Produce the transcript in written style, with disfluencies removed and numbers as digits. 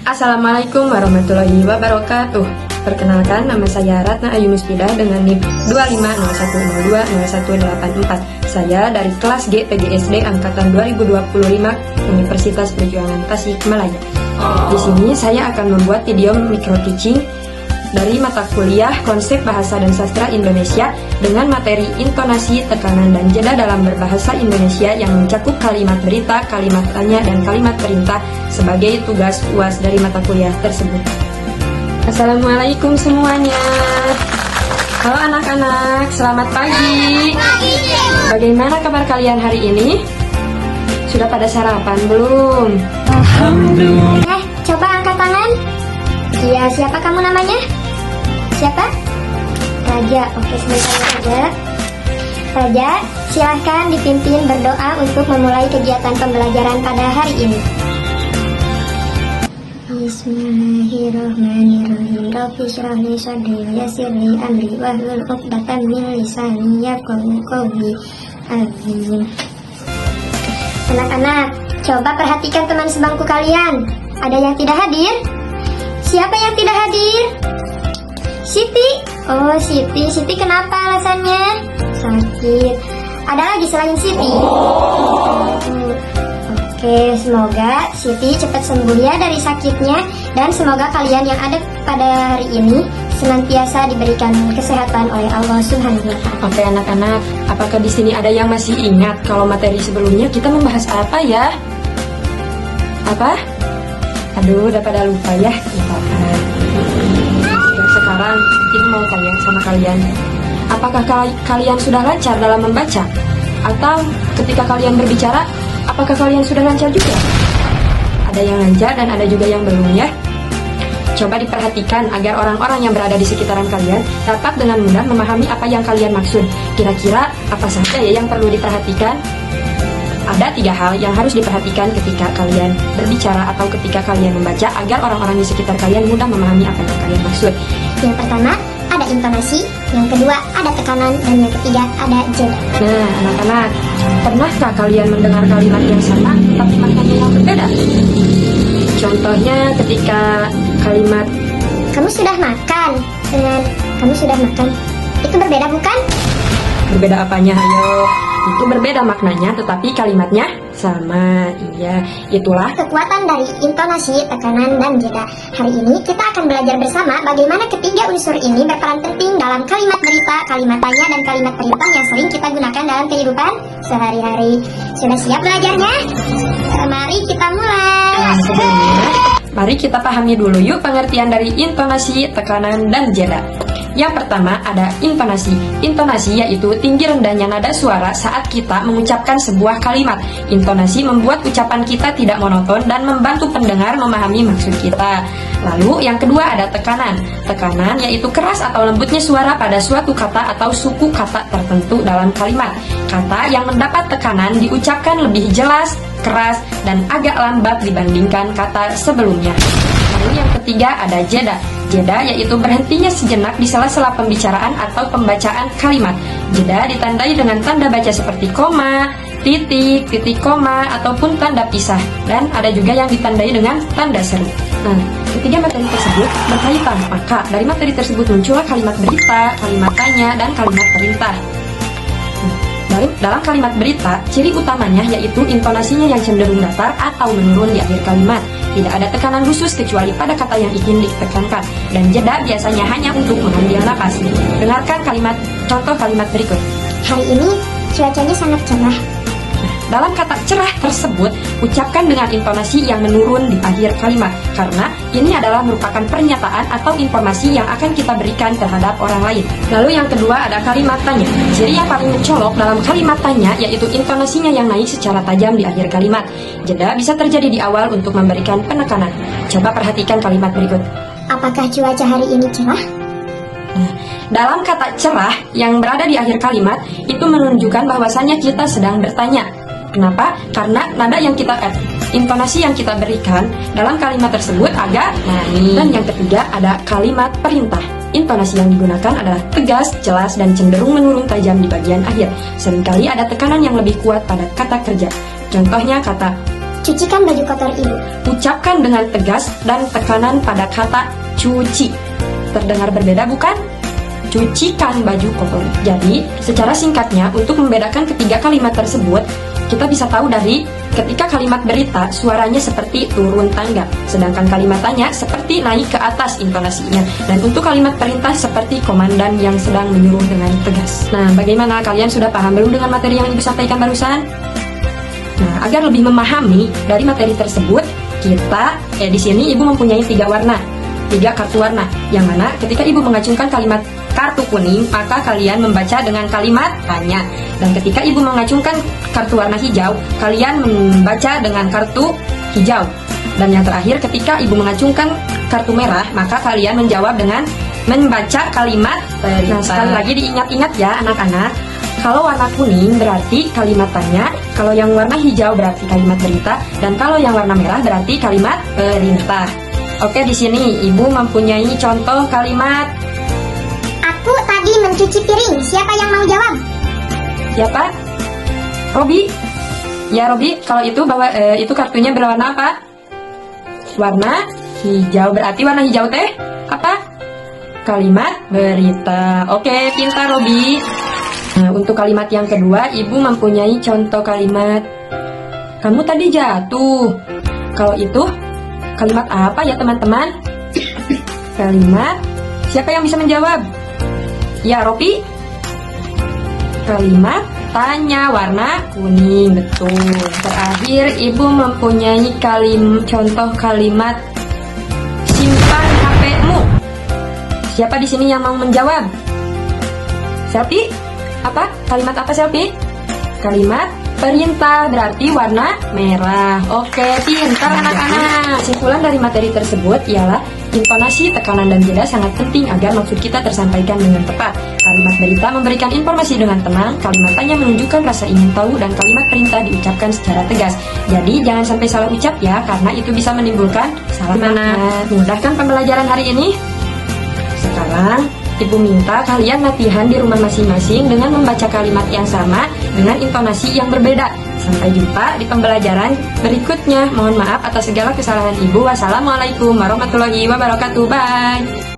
Assalamualaikum warahmatullahi wabarakatuh. Perkenalkan, nama saya Ratna Ayu Muspidah dengan NIM 2501020184. Saya dari kelas G PGSD angkatan 2025 Universitas Perjuangan Tasikmalaya. Di sini saya akan membuat video micro teaching dari mata kuliah Konsep Bahasa dan Sastra Indonesia dengan materi intonasi, tekanan, dan jeda dalam berbahasa Indonesia yang mencakup kalimat berita, kalimat tanya, dan kalimat perintah sebagai tugas UAS dari mata kuliah tersebut. Assalamualaikum semuanya. Halo anak-anak, selamat pagi. Bagaimana kabar kalian hari ini? Sudah pada sarapan belum? Alhamdulillah. Coba angkat tangan. Iya, siapa kamu namanya? Siapa? Raja. Oke, sebentar Raja. Raja, silahkan dipimpin berdoa untuk memulai kegiatan pembelajaran pada hari ini. Bismillahirrahmanirrahim. Rabbi shrah li sadri wa yassir li amri wahlul 'uqdatam min lisani yafqahu qawli. Amin. Anak-anak, coba perhatikan teman sebangku kalian. Ada yang tidak hadir? Siapa yang tidak hadir? Siti. Oh, Siti. Siti kenapa alasannya? Sakit. Ada lagi selain Siti? Oke, semoga Siti cepat sembuh ya dari sakitnya. Dan semoga kalian yang ada pada hari ini senantiasa diberikan kesehatan oleh Allah Subhanahu wa Ta'ala. Oke anak-anak, apakah di sini ada yang masih ingat kalau materi sebelumnya kita membahas apa ya? Apa? Aduh, udah pada lupa ya kita. Sekarang Ibu mau tanya sama kalian, apakah kalian sudah lancar dalam membaca? Atau ketika kalian berbicara, apakah kalian sudah lancar juga? Ada yang lancar dan ada juga yang belum ya. Coba diperhatikan agar orang-orang yang berada di sekitaran kalian dapat dengan mudah memahami apa yang kalian maksud. Kira-kira apa saja ya yang perlu diperhatikan? Ada 3 hal yang harus diperhatikan ketika kalian berbicara atau ketika kalian membaca agar orang-orang di sekitar kalian mudah memahami apa yang kalian maksud. Yang pertama, ada intonasi. Yang kedua, ada tekanan. Dan yang ketiga, ada jeda. Nah, anak-anak, pernahkah kalian mendengar kalimat yang sama tapi maknanya yang berbeda? Contohnya ketika kalimat Kamu sudah makan dengan kamu sudah makan. Itu berbeda bukan? berbeda apanya, ayo? Itu berbeda maknanya tetapi kalimatnya sama. Iya, itulah Kekuatan dari intonasi, tekanan, dan jeda. Hari ini kita akan belajar bersama bagaimana ketiga unsur ini berperan penting dalam kalimat berita, kalimat tanya, dan kalimat perintah yang sering kita gunakan dalam kehidupan sehari-hari. Sudah siap belajarnya? Mari kita mulai. sebelumnya. Mari kita pahami dulu yuk pengertian dari intonasi, tekanan, dan jeda. Yang pertama ada intonasi. Intonasi yaitu tinggi rendahnya nada suara saat kita mengucapkan sebuah kalimat. Intonasi membuat ucapan kita tidak monoton dan membantu pendengar memahami maksud kita. Lalu yang kedua ada tekanan. Tekanan yaitu keras atau lembutnya suara pada suatu kata atau suku kata tertentu dalam kalimat. Kata yang mendapat tekanan diucapkan lebih jelas, keras, dan agak lambat dibandingkan kata sebelumnya. Lalu yang ketiga ada jeda. Jeda yaitu berhentinya sejenak di sela-sela pembicaraan atau pembacaan kalimat. Jeda ditandai dengan tanda baca seperti koma, titik, titik koma, ataupun tanda pisah. Dan ada juga yang ditandai dengan tanda seru. Nah, ketiga materi tersebut berkaitan, maka dari materi tersebut muncullah kalimat berita, kalimat tanya, dan kalimat perintah. Dalam kalimat berita, ciri utamanya yaitu intonasinya yang cenderung datar atau menurun di akhir kalimat. Tidak ada tekanan khusus kecuali pada kata yang ingin ditekankan. Dan jeda biasanya hanya untuk mengambil napas. Dengarkan contoh kalimat berikut. Hari ini cuacanya sangat cerah. Dalam kata cerah tersebut, ucapkan dengan intonasi yang menurun di akhir kalimat. Karena ini adalah merupakan pernyataan atau informasi yang akan kita berikan terhadap orang lain. Lalu yang kedua ada kalimat tanya. Ciri yang paling mencolok dalam kalimat tanya yaitu intonasinya yang naik secara tajam di akhir kalimat. Jeda bisa terjadi di awal untuk memberikan penekanan. Coba perhatikan kalimat berikut. Apakah cuaca hari ini cerah? Dalam kata cerah yang berada di akhir kalimat, itu menunjukkan bahwasannya kita sedang bertanya. Kenapa? Karena nada yang intonasi yang kita berikan dalam kalimat tersebut agak naik. Dan yang ketiga ada kalimat perintah. Intonasi yang digunakan adalah tegas, jelas, dan cenderung menurun tajam di bagian akhir. Seringkali ada tekanan yang lebih kuat pada kata kerja. Contohnya kata cucikan baju kotor ibu. Ucapkan dengan tegas dan tekanan pada kata cuci. Terdengar berbeda bukan? Cucikan baju kotor. Jadi, secara singkatnya, untuk membedakan ketiga kalimat tersebut, kita bisa tahu dari ketika kalimat berita suaranya seperti turun tangga, sedangkan kalimat tanya seperti naik ke atas intonasinya, dan untuk kalimat perintah seperti komandan yang sedang menyuruh dengan tegas. Nah, bagaimana, kalian sudah paham belum dengan materi yang ibu sampaikan barusan? Nah, agar lebih memahami dari materi tersebut, kita di sini ibu mempunyai 3 warna, 3 kartu warna, yang mana ketika ibu mengacungkan kalimat kartu kuning, maka kalian membaca dengan kalimat tanya. Dan ketika ibu mengacungkan kartu warna hijau, kalian membaca dengan kartu hijau. Dan yang terakhir, ketika ibu mengacungkan kartu merah, maka kalian menjawab dengan membaca kalimat perintah. Nah, sekali lagi diingat-ingat ya anak-anak. Kalau warna kuning berarti kalimat tanya, kalau yang warna hijau berarti kalimat berita, dan kalau yang warna merah berarti kalimat perintah. Oke, di sini ibu mempunyai contoh kalimat. Aku tadi mencuci piring. Siapa yang mau jawab? Siapa? Robi? Ya, Robi, kalau itu itu kartunya berwarna apa? Warna hijau. Berarti warna hijau teh apa? Kalimat berita. Oke, pintar Robi. Nah, untuk kalimat yang kedua, ibu mempunyai contoh kalimat. Kamu tadi jatuh. Kalau itu kalimat apa ya teman-teman? Kalimat, siapa yang bisa menjawab? Ya, Robi. Kalimat tanya, warna kuning, betul. Terakhir, ibu mempunyai contoh kalimat simpan HP-mu. Siapa di sini yang mau menjawab? Selfie? Apa? Kalimat apa, Selfie? Kalimat perintah, berarti warna merah. Oke, pintar anak-anak. Kesimpulan dari materi tersebut ialah intonasi, tekanan, dan jeda sangat penting agar maksud kita tersampaikan dengan tepat. Kalimat berita memberikan informasi dengan tenang, kalimat tanya menunjukkan rasa ingin tahu, dan kalimat perintah diucapkan secara tegas. Jadi jangan sampai salah ucap ya, karena itu bisa menimbulkan salah makna. Mudahkan pembelajaran hari ini? Sekarang ibu minta kalian latihan di rumah masing-masing dengan membaca kalimat yang sama dengan intonasi yang berbeda. Sampai jumpa di pembelajaran berikutnya. Mohon maaf atas segala kesalahan ibu. Wassalamualaikum warahmatullahi wabarakatuh. Bye.